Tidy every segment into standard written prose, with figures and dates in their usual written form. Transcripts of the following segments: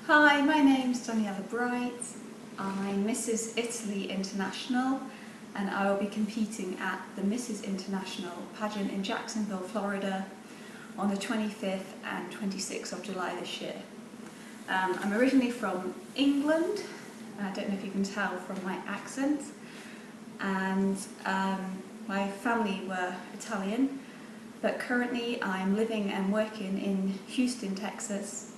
Hi, my name's Daniela Bright. I'm Mrs. Italy International and I will be competing at the Mrs. International pageant in Jacksonville, Florida on the 25th and 26th of July this year. I'm originally from England, I don't know if you can tell from my accent, and my family were Italian, but currently I'm living and working in Houston, Texas,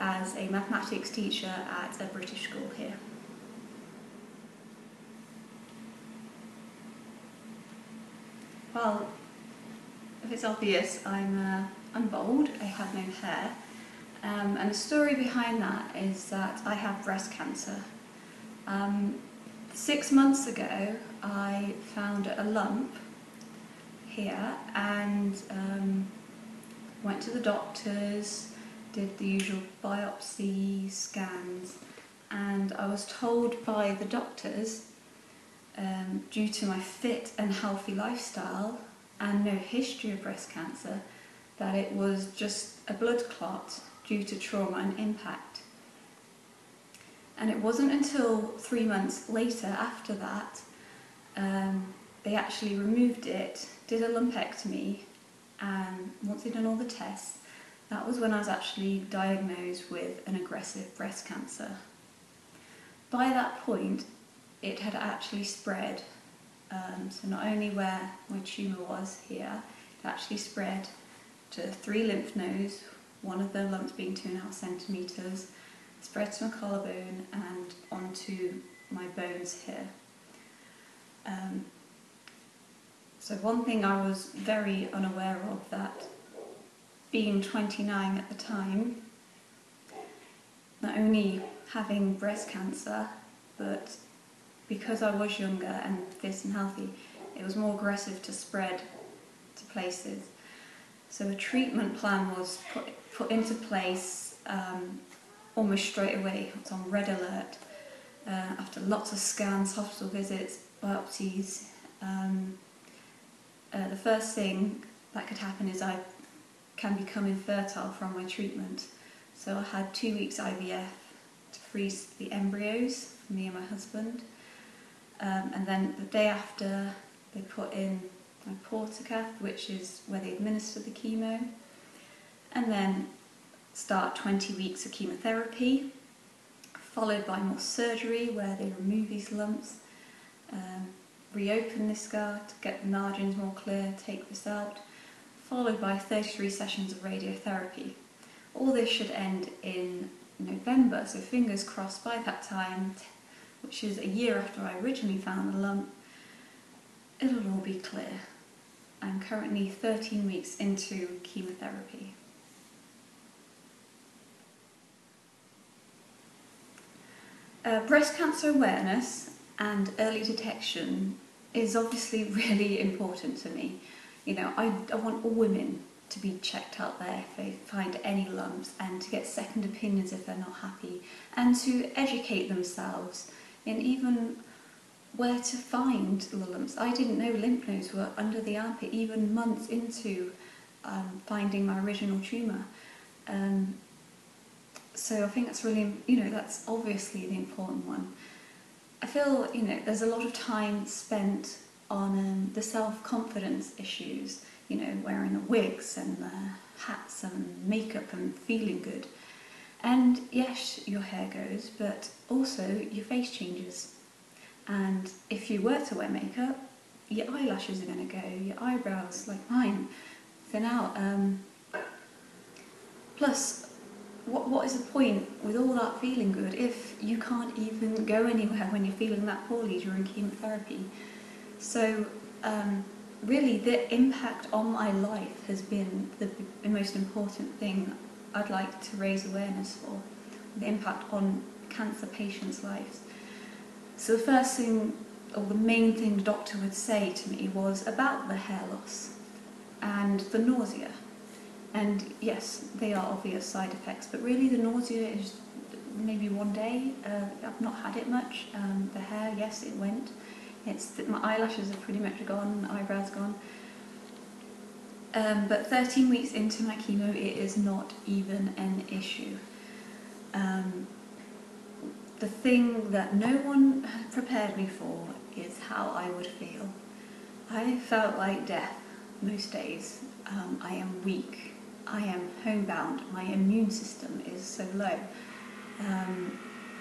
as a mathematics teacher at a British school here. Well, if it's obvious, I'm bald, I have no hair, and the story behind that is that I have breast cancer. 6 months ago I found a lump here and went to the doctors, did the usual biopsy scans, and I was told by the doctors, due to my fit and healthy lifestyle and no history of breast cancer, that it was just a blood clot due to trauma and impact. And it wasn't until 3 months later after that they actually removed it, did a lumpectomy, and once they'd done all the tests, that was when I was actually diagnosed with an aggressive breast cancer. By that point, it had actually spread, so not only where my tumour was here, it actually spread to 3 lymph nodes, one of the lumps being 2.5 centimetres, spread to my collarbone and onto my bones here. So one thing I was very unaware of, that being 29 at the time, not only having breast cancer, but because I was younger and fit and healthy, it was more aggressive to spread to places. So a treatment plan was put into place almost straight away. It's on red alert after lots of scans, hospital visits, biopsies. The first thing that could happen is I can become infertile from my treatment. So I had 2 weeks IVF to freeze the embryos for me and my husband. And then the day after, they put in my portacath, which is where they administer the chemo, and then start 20 weeks of chemotherapy, followed by more surgery where they remove these lumps, reopen this scar to get the margins more clear, take this out, followed by 33 sessions of radiotherapy. All this should end in November, so fingers crossed by that time, which is a year after I originally found the lump, it'll all be clear. I'm currently 13 weeks into chemotherapy. Breast cancer awareness and early detection is obviously really important to me. You know, I want all women to be checked out there if they find any lumps, and to get second opinions if they're not happy, and to educate themselves in even where to find the lumps. I didn't know lymph nodes were under the armpit even months into finding my original tumour. So I think that's really, that's obviously the important one. I feel, there's a lot of time spent on the self-confidence issues, wearing the wigs and the hats and makeup and feeling good. And yes, your hair goes, but also your face changes. And if you were to wear makeup, your eyelashes are going to go, your eyebrows, like mine, thin out. Plus, what is the point with all that feeling good if you can't even go anywhere when you're feeling that poorly during chemotherapy? So really the impact on my life has been the most important thing I'd like to raise awareness for, the impact on cancer patients' lives. So the first thing, or the main thing the doctor would say to me was about the hair loss and the nausea. And yes, they are obvious side effects, but really the nausea is maybe one day. I've not had it much. The hair, yes, it went. My eyelashes are pretty much gone, eyebrows gone. But 13 weeks into my chemo, it is not even an issue. The thing that no one had prepared me for is how I would feel. I felt like death most days. I am weak. I am homebound. My immune system is so low.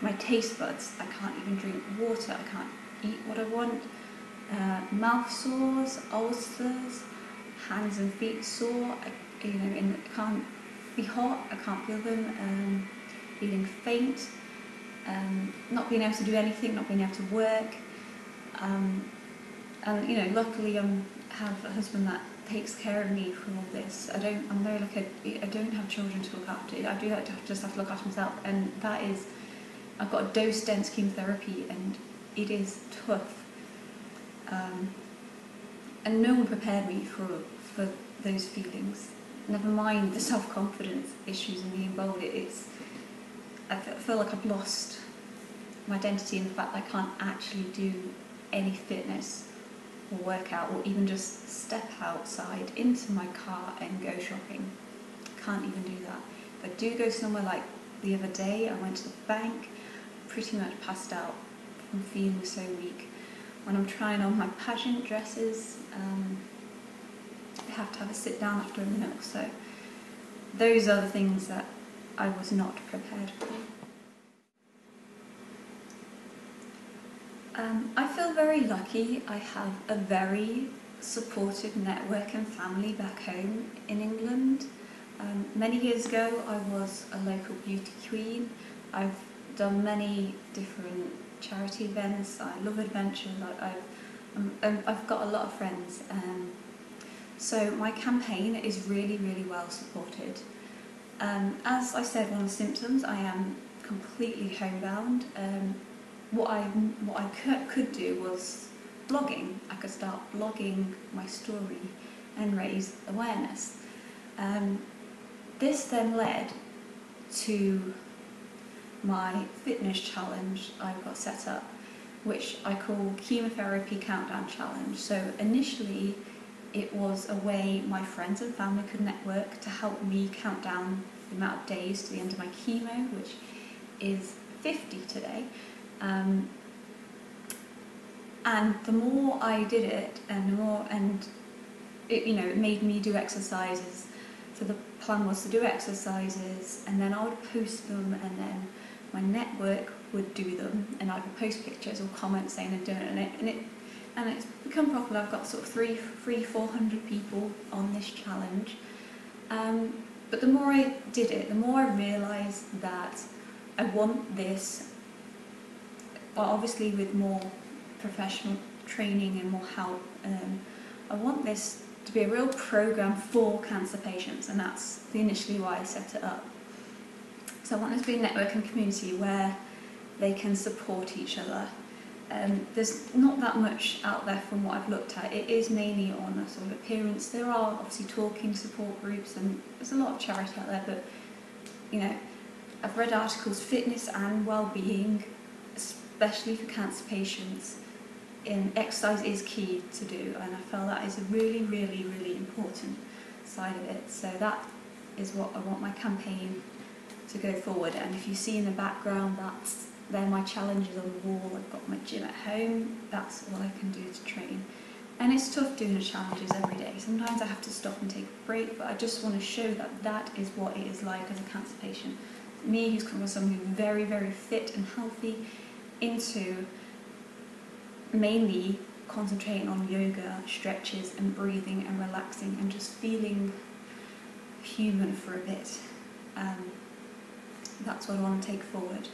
My taste buds, I can't even drink water. I can't eat what I want. Mouth sores, ulcers, hands and feet sore. I can't be hot. I can't feel them. Feeling faint. Not being able to do anything. Not being able to work. And luckily I have a husband that takes care of me for all this. I don't have children to look after. I do just have to look after myself, and that is, I've got a dose-dense chemotherapy, and it is tough. And no one prepared me for those feelings. Never mind the self-confidence issues and being bold. I feel like I've lost my identity in the fact that I can't actually do any fitness or workout or even just step outside into my car and go shopping. Can't even do that. If I do go somewhere, like the other day I went to the bank, pretty much passed out from feeling so weak. When I'm trying on my pageant dresses, I have to have a sit down after a minute or so. Those are the things that I was not prepared for. I feel very lucky. I have a very supportive network and family back home in England. Many years ago I was a local beauty queen. I've done many different charity events. I love adventures. I've got a lot of friends. So my campaign is really, really well supported. As I said, one of the symptoms, I am completely homebound. What I could do was blogging. I could start blogging my story and raise awareness. This then led to my fitness challenge I've got set up, which I call Chemotherapy Countdown Challenge. So initially it was a way my friends and family could network to help me count down the amount of days to the end of my chemo, which is 50 today. And the more I did it, it made me do exercises. So the plan was to do exercises, and then I would post them, and then my network would do them, and I would post pictures or comments saying they'd done it, and it's become popular. I've got sort of 400 people on this challenge. But the more I did it, the more I realised that I want this, obviously with more professional training and more help, I want this to be a real programme for cancer patients, and that's initially why I set it up. So I want this to be a network and community where they can support each other. There's not that much out there from what I've looked at. It is mainly on a sort of appearance. There are obviously talking support groups, and there's a lot of charity out there, but I've read articles, fitness and well-being, especially for cancer patients, exercise is key to do, and I feel that is a really, really, really important side of it. So that is what I want my campaign to go forward. And if you see in the background, they're my challenges on the wall. I've got my gym at home. That's all I can do to train. And it's tough doing the challenges every day. Sometimes I have to stop and take a break, but I just want to show that that is what it is like as a cancer patient. Me, who's come from someone who's very, very fit and healthy, into mainly concentrating on yoga, stretches and breathing and relaxing and just feeling human for a bit. That's what I want to take forward.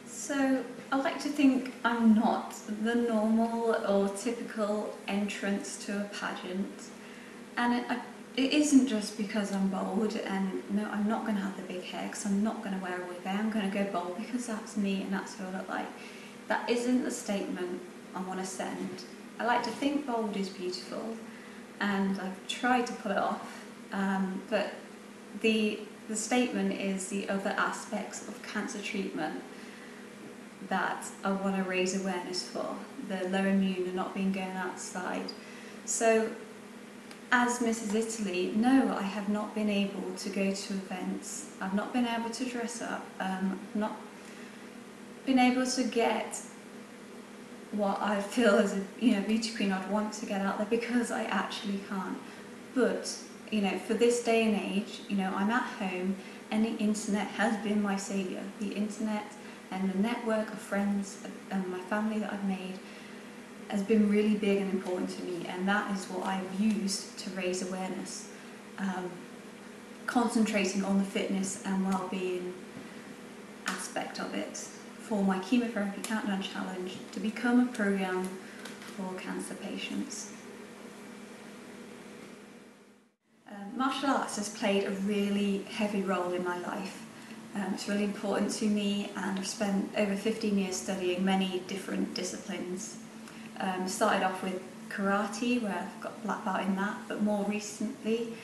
So I like to think I'm not the normal or typical entrance to a pageant, and it isn't just because I'm bold, and no, I'm not going to have the big hair because I'm not going to wear a wig. I am going to go bold because that's me and that's who I look like. That isn't the statement I want to send. I like to think bold is beautiful, and I've tried to pull it off, but the statement is the other aspects of cancer treatment that I want to raise awareness for, the low immune and not being going outside. So as Mrs. Italy, no, I have not been able to go to events. I've not been able to dress up. I've not been able to get what I feel as a beauty queen I'd want to get out there, because I actually can't. But for this day and age, I'm at home, and the internet has been my saviour. The internet and the network of friends and my family that I've made has been really big and important to me, and that is what I've used to raise awareness, concentrating on the fitness and well-being aspect of it for my Chemotherapy Countdown Challenge to become a programme for cancer patients. Martial arts has played a really heavy role in my life. It's really important to me, and I've spent over 15 years studying many different disciplines. Started off with karate, where I've got black belt in that, but more recently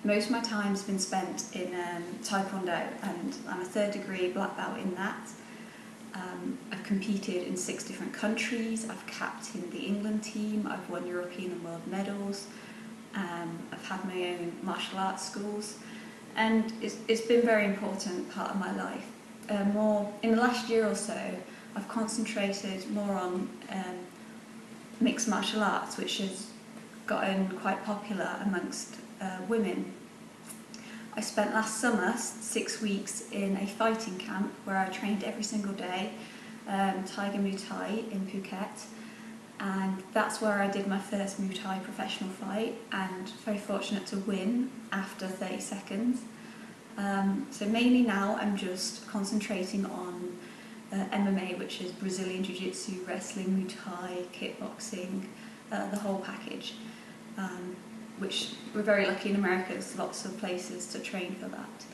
most of my time's been spent in taekwondo, and I'm a 3rd degree black belt in that. I've competed in 6 different countries, I've captained the England team, I've won European and world medals, I've had my own martial arts schools, and it's been a very important part of my life. More in the last year or so, I've concentrated more on mixed martial arts, which has gotten quite popular amongst women. I spent last summer 6 weeks in a fighting camp where I trained every single day, Tiger Muay Thai in Phuket, and that's where I did my first Muay Thai professional fight, and very fortunate to win after 30 seconds. So mainly now I'm just concentrating on MMA, which is Brazilian Jiu-Jitsu, wrestling, Muay Thai, kickboxing, the whole package. Which we're very lucky in America, there's lots of places to train for that.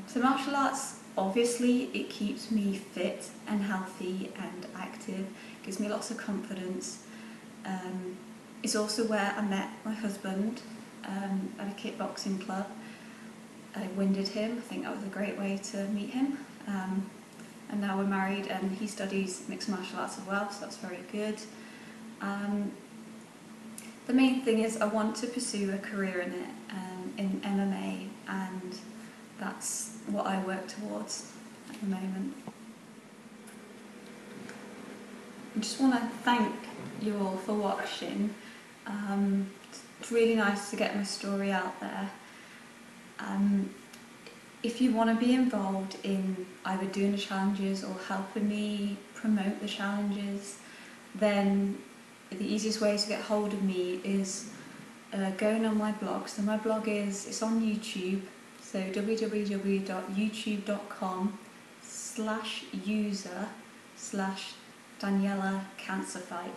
So martial arts, obviously, it keeps me fit and healthy and active, gives me lots of confidence. It's also where I met my husband at a kickboxing club. I winded him, I think that was a great way to meet him. And now we're married, and he studies mixed martial arts as well, so that's very good. The main thing is I want to pursue a career in it, in MMA, and that's what I work towards at the moment. I just want to thank you all for watching. It's really nice to get my story out there. If you want to be involved in either doing the challenges or helping me promote the challenges, then the easiest way to get hold of me is going on my blog. So my blog it's on YouTube, so www.youtube.com/user/Daniela Cancer Fight.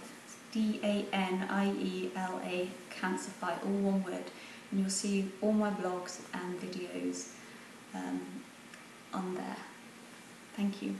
DANIELA Cancer Fight, all one word, and you'll see all my blogs and videos on there. Thank you.